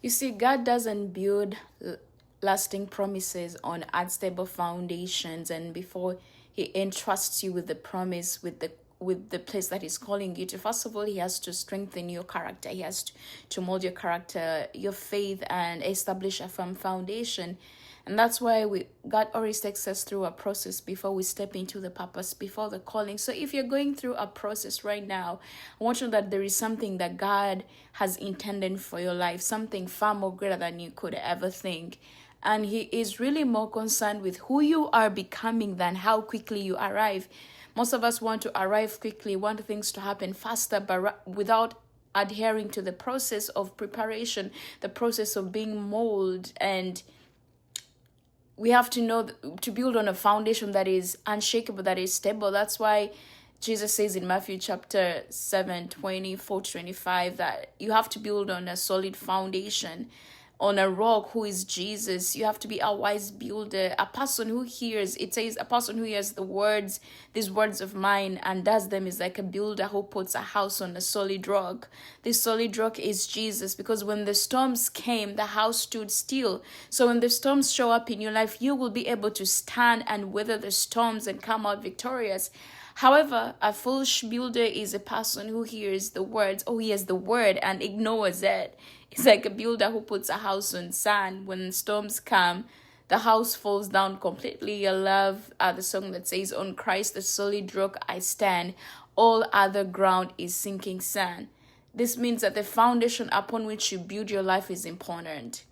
You see, God doesn't build lasting promises on unstable foundations, and before he entrusts you with the promise, with the place that he's calling you to, first of all, he has to strengthen your character. He has to mold your character, your faith, and establish a firm foundation. And that's why God always takes us through a process before we step into the purpose, before the calling. So if you're going through a process right now, I want you to know that there is something that God has intended for your life, something far more greater than you could ever think. And he is really more concerned with who you are becoming than how quickly you arrive. Most of us want to arrive quickly, want things to happen faster, but without adhering to the process of preparation, the process of being molded. And we have to know to build on a foundation that is unshakable, that is stable. That's why Jesus says in Matthew chapter 7:24-25 that you have to build on a solid foundation, on a rock who is Jesus. You have to be a wise builder, a person who hears. It says a person who hears these words of mine, and does them is like a builder who puts a house on a solid rock. This solid rock is Jesus, because when the storms came, the house stood still. So when the storms show up in your life, you will be able to stand and weather the storms and come out victorious. However, a foolish builder is a person who hears the words, hears the word and ignores it. It's like a builder who puts a house on sand. When storms come, the house falls down completely. I love the song that says, "On Christ, the solid rock I stand. All other ground is sinking sand." This means that the foundation upon which you build your life is important.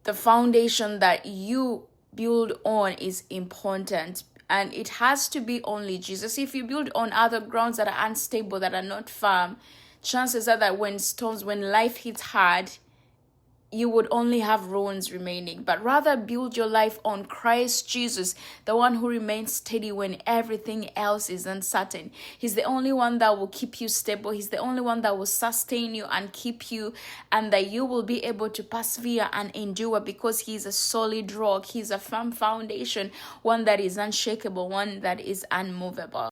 The foundation that you build on is important. And it has to be only Jesus. If you build on other grounds that are unstable, that are not firm, chances are that when life hits hard, you would only have ruins remaining. But rather build your life on Christ Jesus, the one who remains steady when everything else is uncertain. He's the only one that will keep you stable. He's the only one that will sustain you and keep you, and that you will be able to persevere and endure, because he's a solid rock. He's a firm foundation, one that is unshakable, one that is unmovable.